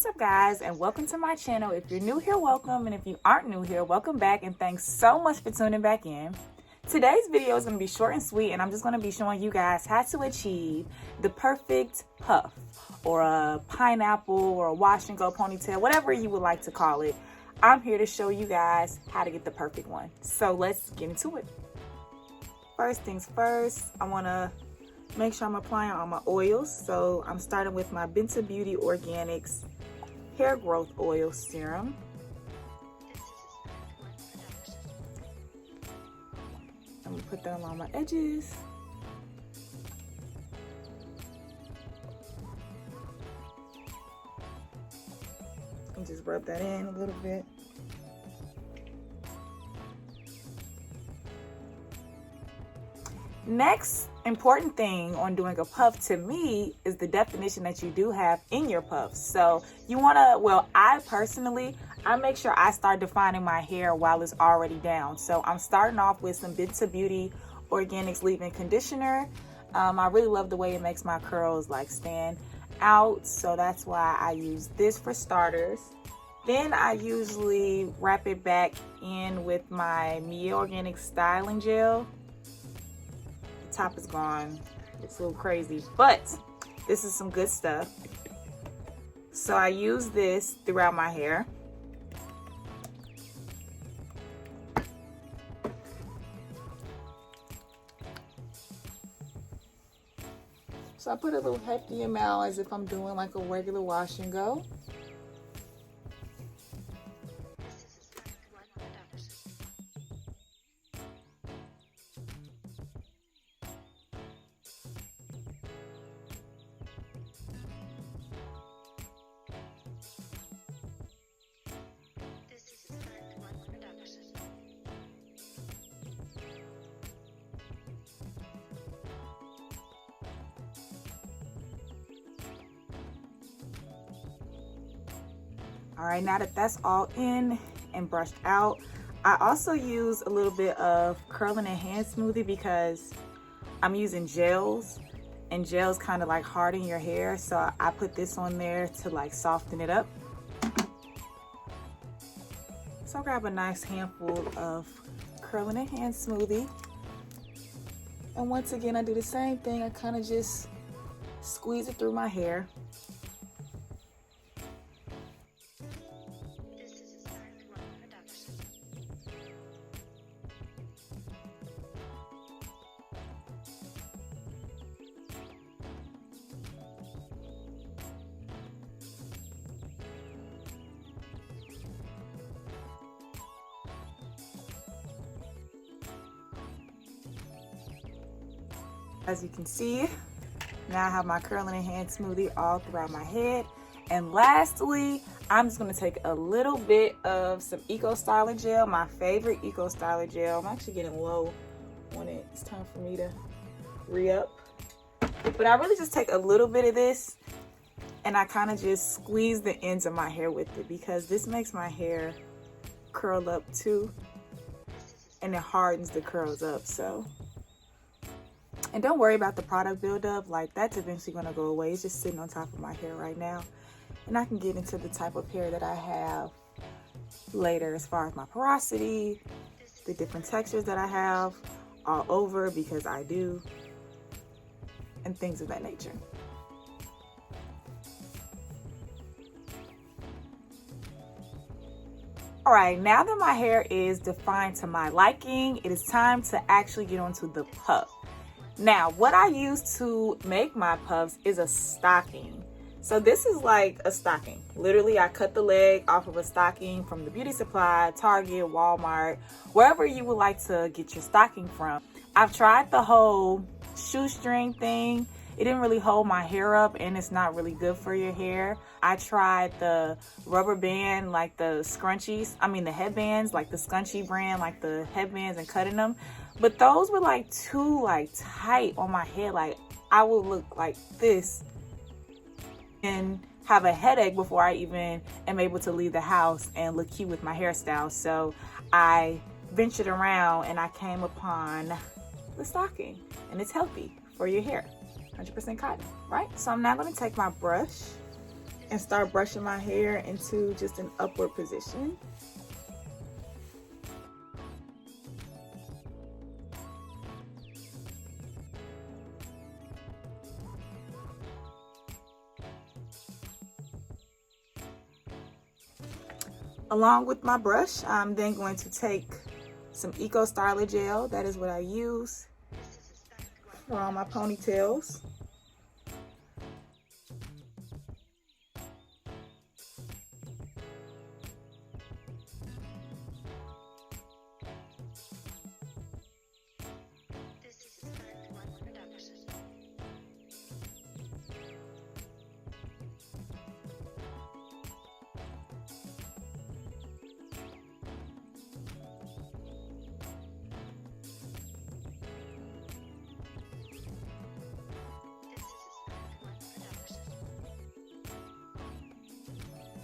What's up guys, and welcome to my channel. If you're new here, welcome, and if you aren't new here, welcome back, and thanks so much for tuning back in. Today's video is going to be short and sweet, and I'm just going to be showing you guys how to achieve the perfect puff or a pineapple or a wash and go ponytail, whatever you would like to call it. I'm here to show you guys how to get the perfect one. So let's get into it. First things first, I want to make sure I'm applying all my oils. So I'm starting with my Binta Beauty Organics Hair Growth Oil Serum. I'm gonna put that along my edges. And just rub that in a little bit. Next important thing on doing a puff to me is the definition that you do have in your puffs. So you want to, well, I make sure I start defining my hair while it's already down. So I'm starting off with some Binta Beauty Organics leave-in conditioner. I really love the way it makes my curls like stand out. So that's why I use this for starters. Then I usually wrap it back in with my Mielle Organic styling gel. Top is gone. It's a little crazy, but this is some good stuff. So I use this throughout my hair. So I put a little hefty amount as if I'm doing like a regular wash and go. All right, now that that's all in and brushed out, I also use a little bit of curling and hand smoothie because I'm using gels, and gels kind of like harden your hair. So I put this on there to like soften it up. So I'll grab a nice handful of curling and hand smoothie. And once again, I do the same thing. I kind of just squeeze it through my hair. As you can see, now I have my curling and hand smoothie all throughout my head. And lastly, I'm just going to take a little bit of some Eco Styler gel, my favorite Eco Styler gel. I'm actually getting low on it. It's time for me to re-up. But I really just take a little bit of this and I kind of just squeeze the ends of my hair with it because this makes my hair curl up too. And it hardens the curls up, so. And don't worry about the product buildup, like that's eventually gonna go away. It's just sitting on top of my hair right now. And I can get into the type of hair that I have later as far as my porosity, the different textures that I have all over because I do, and things of that nature. All right, now that my hair is defined to my liking, it is time to actually get onto the puff. Now, what I use to make my puffs is a stocking. So this is like a stocking. Literally, I cut the leg off of a stocking from the beauty supply, Target, Walmart, wherever you would like to get your stocking from. I've tried the whole shoestring thing. It didn't really hold my hair up and it's not really good for your hair. I tried the rubber band, like the scrunchies, the headbands, like the Scunchie brand, like the headbands, and cutting them. But those were like too tight on my head. Like I would look like this and have a headache before I even am able to leave the house and look cute with my hairstyle. So I ventured around and I came upon the stocking, and it's healthy for your hair. 100% cotton, right? So I'm now going to take my brush and start brushing my hair into just an upward position. Along with my brush, I'm then going to take some Eco Styler gel. That is what I use for all my ponytails.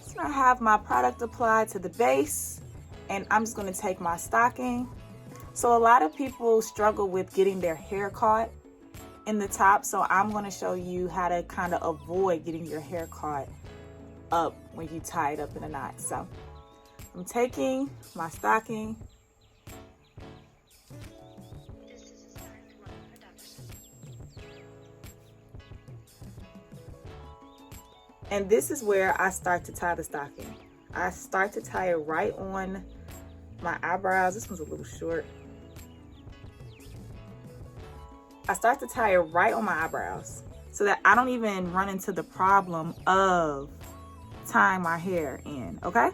So I have my product applied to the base, and I'm just going to take my stocking. So a lot of people struggle with getting their hair caught in the top, so I'm going to show you how to kind of avoid getting your hair caught up when you tie it up in a knot. So I'm taking my stocking, and this is where I start to tie the stocking. I start to tie it right on my eyebrows. This one's a little short. I start to tie it right on my eyebrows so that I don't even run into the problem of tying my hair in, okay?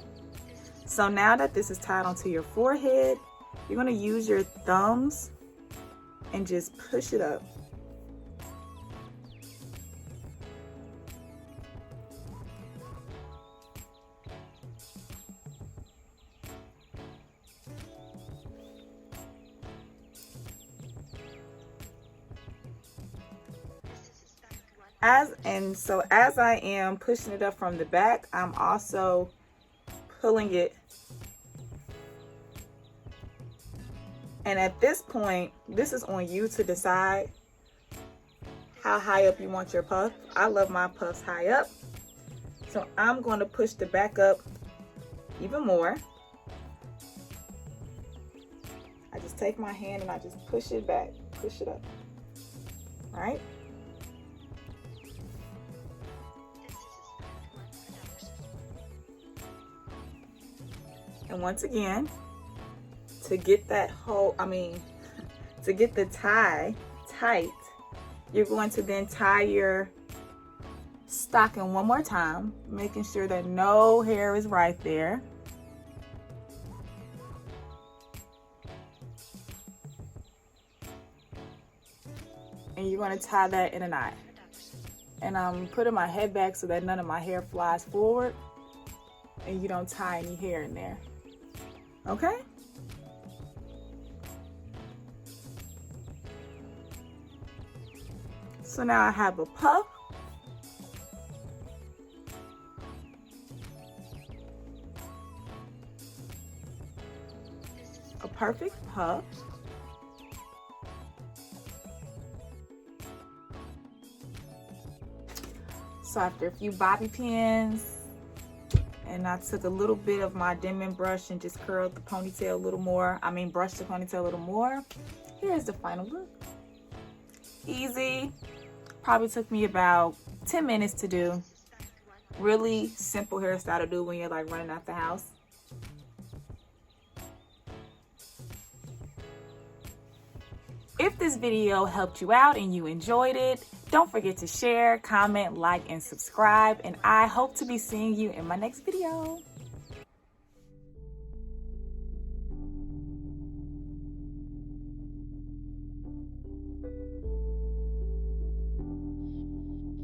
So now that this is tied onto your forehead, you're gonna use your thumbs and just push it up. As I am pushing it up from the back, I'm also pulling it. And at this point, this is on you to decide how high up you want your puff. I love my puffs high up. So I'm going to push the back up even more. I just take my hand and I just push it back, push it up. All right? And once again, to get that to get the tie tight, you're going to then tie your stocking one more time, making sure that no hair is right there. And you're going to tie that in a knot. And I'm putting my head back so that none of my hair flies forward and you don't tie any hair in there. Okay? So now I have a puff. A perfect puff. So after a few bobby pins, and I took a little bit of my Denman brush and just curled the ponytail a little more. Brushed the ponytail a little more. Here's the final look. Easy. Probably took me about 10 minutes to do. Really simple hairstyle to do when you're like running out the house. If this video helped you out and you enjoyed it, don't forget to share, comment, like, and subscribe. And I hope to be seeing you in my next video.